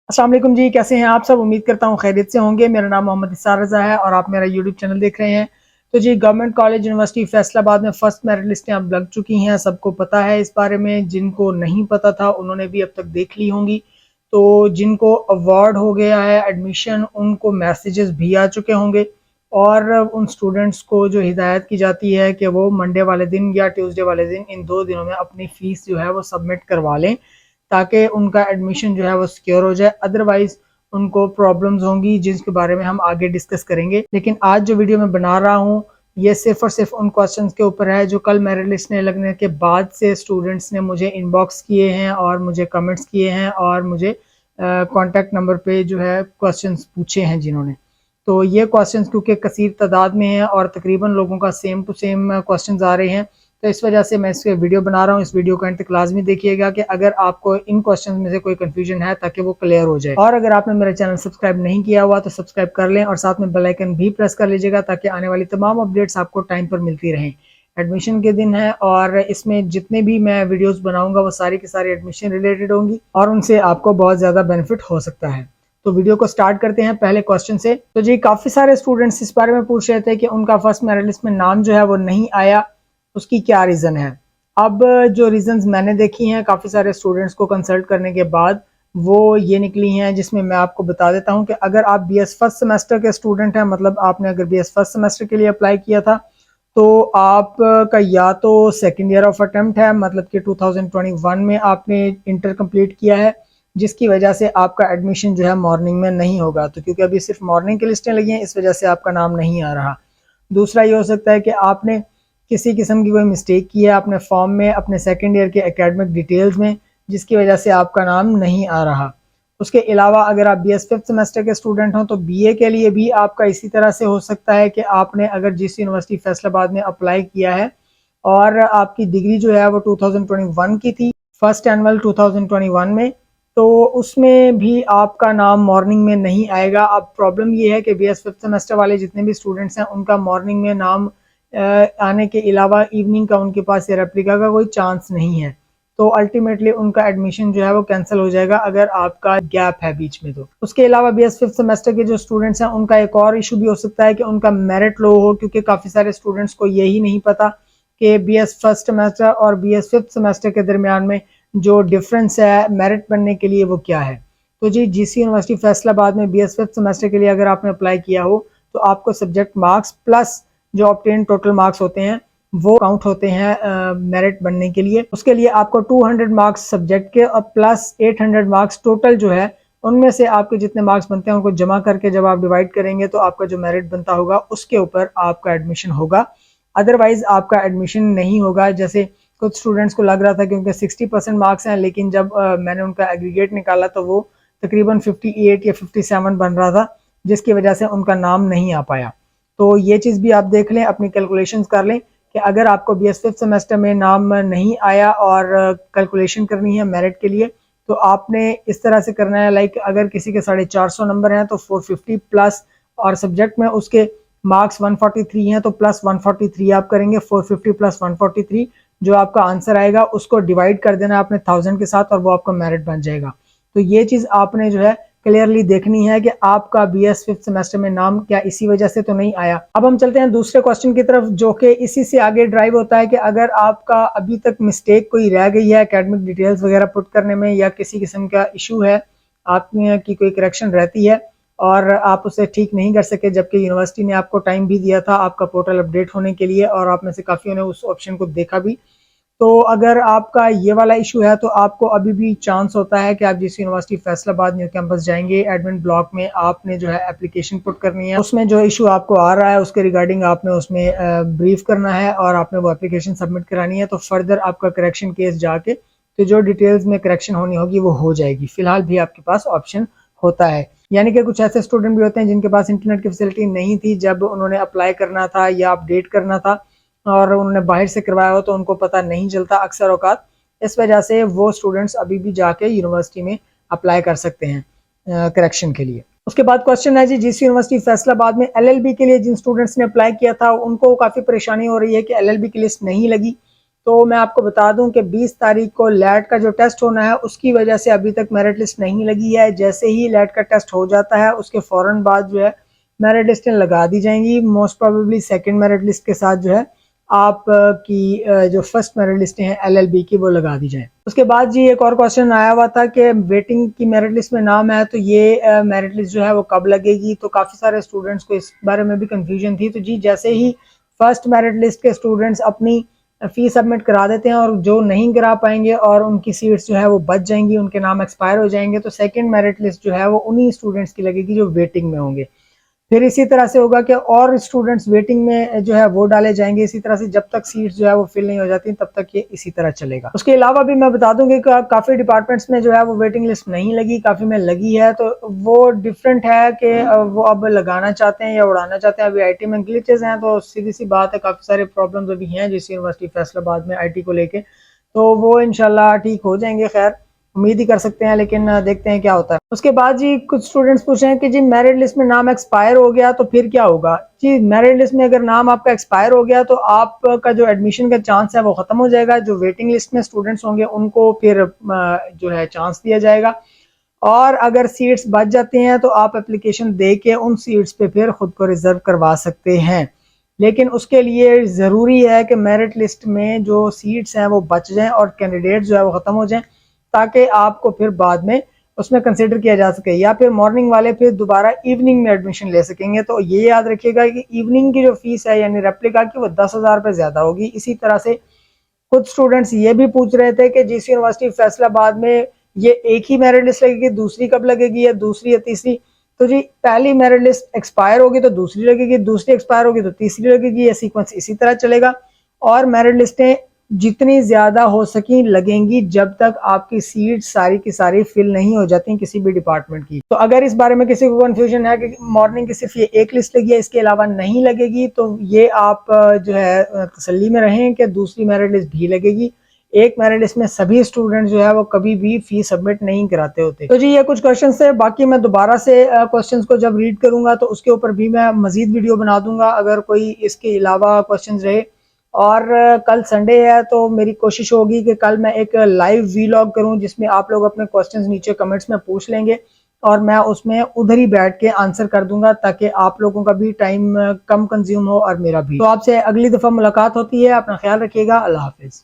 अस्सलाम वालेकुम जी, कैसे हैं आप सब। उम्मीद करता हूँ खैरियत से होंगे। मेरा नाम मोहम्मद इसार रज़ा है और आप मेरा यूट्यूब चैनल देख रहे हैं। तो जी, गवर्नमेंट कॉलेज यूनिवर्सिटी फैसलाबाद में फर्स्ट मेरिट लिस्टें अब लग चुकी हैं। सबको पता है इस बारे में, जिनको नहीं पता था उन्होंने भी अब तक देख ली होंगी। तो जिनको अवार्ड हो गया है एडमिशन, उनको मैसेजेस भी आ चुके होंगे और उन स्टूडेंट्स को जो हिदायत की जाती है कि वो मंडे वाले दिन या ट्यूसडे वाले दिन, इन 2 दिनों में अपनी फ़ीस जो है वो सबमिट करवा लें, ताकि उनका एडमिशन जो है वो सिक्योर हो जाए। अदरवाइज उनको प्रॉब्लम्स होंगी, जिसके बारे में हम आगे डिस्कस करेंगे। लेकिन आज जो वीडियो मैं बना रहा हूँ, ये सिर्फ और सिर्फ उन क्वेश्चंस के ऊपर है जो कल मेरिट लिस्ट ने लगने के बाद से स्टूडेंट्स ने मुझे इनबॉक्स किए हैं और मुझे कमेंट्स किए हैं और मुझे कॉन्टैक्ट नंबर पे जो है क्वेश्चंस पूछे हैं जिन्होंने। तो ये क्वेश्चंस क्योंकि कसीर तादाद में है और तकरीबन लोगों का सेम टू सेम क्वेश्चंस आ रहे हैं, तो इस वजह से मैं इस वीडियो बना रहा हूँ। इस वीडियो को एंड तक लाजमी देखिएगा कि अगर आपको इन क्वेश्चंस में से कोई कंफ्यूजन है ताकि वो क्लियर हो जाए। और अगर आपने मेरा चैनल सब्सक्राइब नहीं किया हुआ तो सब्सक्राइब कर लें और साथ में बेल आइकन भी प्रेस कर लीजिएगा ताकि आने वाली तमाम अपडेट्स आपको टाइम पर मिलती रहें। एडमिशन के दिन है और इसमें जितने भी मैं वीडियोस बनाऊंगा वो सारी की सारी एडमिशन रिलेटेड होंगी और उनसे आपको बहुत ज़्यादा बेनिफिट हो सकता है। तो वीडियो को स्टार्ट करते हैं पहले क्वेश्चन से। तो जी, काफ़ी सारे स्टूडेंट्स इस बारे में पूछ रहे थे कि उनका फर्स्ट मेरिट लिस्ट में नाम जो है वो नहीं आया, उसकी क्या रीज़न है। अब जो रीजंस मैंने देखी हैं काफ़ी सारे स्टूडेंट्स को कंसल्ट करने के बाद, वो ये निकली हैं, जिसमें मैं आपको बता देता हूं कि अगर आप बीएस फर्स्ट सेमेस्टर के स्टूडेंट हैं, मतलब आपने अगर बीएस फर्स्ट सेमेस्टर के लिए अप्लाई किया था, तो आपका या तो सेकेंड ईयर ऑफ अटेम्प्ट है, मतलब कि 2021 में आपने इंटर कंप्लीट किया है, जिसकी वजह से आपका एडमिशन जो है मॉर्निंग में नहीं होगा। तो क्योंकि अभी सिर्फ मॉर्निंग की लिस्टें लगी हैं, इस वजह से आपका नाम नहीं आ रहा। दूसरा ये हो सकता है कि आपने किसी किस्म की कोई मिस्टेक की है अपने फॉर्म में, अपने सेकेंड ईयर के एकेडमिक डिटेल्स में, जिसकी वजह से आपका नाम नहीं आ रहा। उसके अलावा अगर आप बीएस फिफ्थ सेमेस्टर के स्टूडेंट हों तो बीए के लिए भी आपका इसी तरह से हो सकता है कि आपने अगर जिस यूनिवर्सिटी फैसलाबाद में अप्लाई किया है और आपकी डिग्री जो है वो 2021 की थी, फर्स्ट एनुअल 2021 में, तो उसमें भी आपका नाम मॉर्निंग में नहीं आएगा। अब प्रॉब्लम ये है कि बीएस फिफ्थ सेमेस्टर वाले जितने भी स्टूडेंट्स हैं उनका मॉर्निंग में नाम आने के अलावा इवनिंग का उनके पास ये रेप्लिका का कोई चांस नहीं है। तो अल्टीमेटली उनका एडमिशन जो है वो कैंसिल हो जाएगा अगर आपका गैप है बीच में। तो उसके अलावा बीएस फिफ्थ सेमेस्टर के जो स्टूडेंट्स हैं उनका एक और इशू भी हो सकता है कि उनका मेरिट लो हो, क्योंकि काफ़ी सारे स्टूडेंट्स को यही नहीं पता कि बीएस फर्स्ट सेमेस्टर और बीएस फिफ्थ सेमेस्टर के दरमियान में जो डिफरेंस है मेरिट बनने के लिए वो क्या है। तो जी, जीसी यूनिवर्सिटी फैसलाबाद में बीएस फिफ्थ सेमेस्टर के लिए अगर आपने अप्लाई किया हो तो आपको सब्जेक्ट मार्क्स प्लस जो ऑब्टेन टोटल मार्क्स होते हैं वो काउंट होते हैं मेरिट बनने के लिए। उसके लिए आपको 200 मार्क्स सब्जेक्ट के और प्लस 800 मार्क्स टोटल जो है, उनमें से आपके जितने मार्क्स बनते हैं उनको जमा करके जब आप डिवाइड करेंगे तो आपका जो मेरिट बनता होगा उसके ऊपर आपका एडमिशन होगा। अदरवाइज आपका एडमिशन नहीं होगा। जैसे कुछ स्टूडेंट्स को लग रहा था क्योंकि 60% मार्क्स हैं, लेकिन जब मैंने उनका एग्रीगेट निकाला तो वो तकरीबन 58 या 57 बन रहा था, जिसकी वजह से उनका नाम नहीं आ पाया। तो ये चीज़ भी आप देख लें, अपनी कैलकुलेशंस कर लें कि अगर आपको बीएस फिफ्थ सेमेस्टर में नाम नहीं आया और कैलकुलेशन करनी है मेरिट के लिए, तो आपने इस तरह से करना है, लाइक अगर किसी के 450 नंबर हैं तो 450 प्लस, और सब्जेक्ट में उसके मार्क्स 143 हैं तो प्लस 143 आप करेंगे। 450 प्लस 143 जो आपका आंसर आएगा उसको डिवाइड कर देना आपने 1000 के साथ और वो आपका मेरिट बन जाएगा। तो ये चीज़ आपने जो है क्लियरली देखनी है कि आपका बीएस फिफ्थ सेमेस्टर में नाम क्या इसी वजह से तो नहीं आया। अब हम चलते हैं दूसरे क्वेश्चन की तरफ, जो कि इसी से आगे ड्राइव होता है कि अगर आपका अभी तक मिस्टेक कोई रह गई है एकेडमिक डिटेल्स वगैरह पुट करने में, या किसी किस्म का इशू है, आपकी कोई करेक्शन रहती है और आप उसे ठीक नहीं कर सके, जबकि यूनिवर्सिटी ने आपको टाइम भी दिया था आपका पोर्टल अपडेट होने के लिए और आप में से काफ़ियों ने उस ऑप्शन को देखा भी, तो अगर आपका ये वाला इशू है तो आपको अभी भी चांस होता है कि आप जिस यूनिवर्सिटी फैसलाबाद न्यू कैंपस जाएंगे, एडमिन ब्लॉक में आपने जो है एप्लीकेशन पुट करनी है। उसमें जो इशू आपको आ रहा है उसके रिगार्डिंग आपने उसमें ब्रीफ करना है और आपने वो एप्लीकेशन सबमिट करानी है। तो फर्दर आपका करेक्शन केस जाके तो जो डिटेल्स में करेक्शन होनी होगी वो हो जाएगी। फिलहाल भी आपके पास ऑप्शन होता है, यानी कि कुछ ऐसे स्टूडेंट भी होते हैं जिनके पास इंटरनेट की फैसिलिटी नहीं थी जब उन्होंने अप्लाई करना था या अपडेट करना था, और उन्होंने बाहर से करवाया हो तो उनको पता नहीं चलता अक्सर औकात। इस वजह से वो स्टूडेंट्स अभी भी जाके यूनिवर्सिटी में अप्लाई कर सकते हैं करेक्शन के लिए। उसके बाद क्वेश्चन है जी, जिस यूनिवर्सिटी फैसलाबाद में एलएलबी के लिए जिन स्टूडेंट्स ने अप्लाई किया था उनको काफ़ी परेशानी हो रही है कि एलएलबी की लिस्ट नहीं लगी। तो मैं आपको बता दूं कि 20 तारीख को लैट का जो टेस्ट होना है उसकी वजह से अभी तक मेरिट लिस्ट नहीं लगी है। जैसे ही लैट का टेस्ट हो जाता है उसके फ़ौरन बाद जो है मेरिट लिस्टें लगा दी जाएंगी। Most probably second merit list के साथ जो है आप की जो फर्स्ट मेरिट लिस्टें हैं LLB की वो लगा दी जाए। उसके बाद जी एक और क्वेश्चन आया हुआ था कि वेटिंग की मेरिट लिस्ट में नाम है तो ये मेरिट लिस्ट जो है वो कब लगेगी। तो काफ़ी सारे स्टूडेंट्स को इस बारे में भी कंफ्यूजन थी। तो जी जैसे ही फर्स्ट मेरिट लिस्ट के स्टूडेंट्स अपनी फी सबमिट करा देते हैं और जो नहीं करा पाएंगे और उनकी सीट्स जो है वो बच जाएंगी, उनके नाम एक्सपायर हो जाएंगे, तो सेकंड मेरिट लिस्ट जो है वो उन्हीं स्टूडेंट्स की लगेगी जो वेटिंग में होंगे। फिर इसी तरह से होगा कि और स्टूडेंट्स वेटिंग में जो है वो डाले जाएंगे। इसी तरह से जब तक सीट्स जो है वो फिल नहीं हो जाती तब तक ये इसी तरह चलेगा। उसके अलावा भी मैं बता दूं कि काफ़ी डिपार्टमेंट्स में जो है वो वेटिंग लिस्ट नहीं लगी, काफ़ी में लगी है। तो वो डिफरेंट है कि वो अब लगाना चाहते हैं या उड़ाना चाहते हैं। अभी IT में ग्लिचेस हैं तो सीधी सी बात है, काफ़ी सारे प्रॉब्लम्स अभी हैं जिस यूनिवर्सिटी फैसलाबाद में IT को लेके, तो वो इंशाल्लाह ठीक हो जाएंगे। खैर उम्मीद ही कर सकते हैं, लेकिन देखते हैं क्या होता है। उसके बाद जी कुछ स्टूडेंट्स पूछ रहे हैं कि जी मेरिट लिस्ट में नाम एक्सपायर हो गया तो फिर क्या होगा। जी मेरिट लिस्ट में अगर नाम आपका एक्सपायर हो गया तो आपका जो एडमिशन का चांस है वो खत्म हो जाएगा। जो वेटिंग लिस्ट में स्टूडेंट्स होंगे उनको फिर जो है चांस दिया जाएगा, और अगर सीट्स बच जाती हैं तो आप एप्लीकेशन दे के उन सीट्स पे फिर खुद को रिजर्व करवा सकते हैं। लेकिन उसके लिए ज़रूरी है कि मेरिट लिस्ट में जो सीट्स हैं वो बच जाएं और कैंडिडेट जो है वो ख़त्म हो जाएं, ताकि आपको फिर बाद में उसमें कंसिडर किया जा सके, या फिर मॉर्निंग वाले फिर दोबारा इवनिंग में एडमिशन ले सकेंगे। तो ये याद रखिएगा कि इवनिंग की जो फीस है यानी रेप्लिका की वो 10,000 रुपये ज़्यादा होगी। इसी तरह से कुछ स्टूडेंट्स ये भी पूछ रहे थे कि जिस यूनिवर्सिटी फैसलाबाद में ये एक ही मेरिट लिस्ट लगेगी, दूसरी कब लगेगी, या दूसरी या तीसरी। तो जी पहली मेरिट लिस्ट एक्सपायर होगी तो दूसरी लगेगी, दूसरी एक्सपायर होगी तो तीसरी लगेगी, ये सीक्वेंस इसी तरह चलेगा। और मेरिट लिस्टें जितनी ज़्यादा हो सकी लगेंगी जब तक आपकी सीट सारी की सारी फिल नहीं हो जाती किसी भी डिपार्टमेंट की। तो अगर इस बारे में किसी को कंफ्यूजन है कि मॉर्निंग की सिर्फ ये एक लिस्ट लगी है इसके अलावा नहीं लगेगी, तो ये आप जो है तसल्ली में रहें कि दूसरी मेरिट लिस्ट भी लगेगी। एक मेरिट लिस्ट में सभी स्टूडेंट जो है वो कभी भी फी सबमिट नहीं कराते होते। तो जी ये कुछ क्वेश्चन थे, बाकी मैं दोबारा से क्वेश्चन को जब रीड करूंगा तो उसके ऊपर भी मैं मजीद वीडियो बना दूंगा अगर कोई इसके अलावा क्वेश्चन रहे। और कल संडे है तो मेरी कोशिश होगी कि कल मैं एक लाइव वीलॉग करूं जिसमें आप लोग अपने क्वेश्चंस नीचे कमेंट्स में पूछ लेंगे और मैं उसमें उधर ही बैठ के आंसर कर दूंगा, ताकि आप लोगों का भी टाइम कम कंज्यूम हो और मेरा भी। तो आपसे अगली दफ़ा मुलाकात होती है, अपना ख्याल रखिएगा। अल्लाह हाफिज़।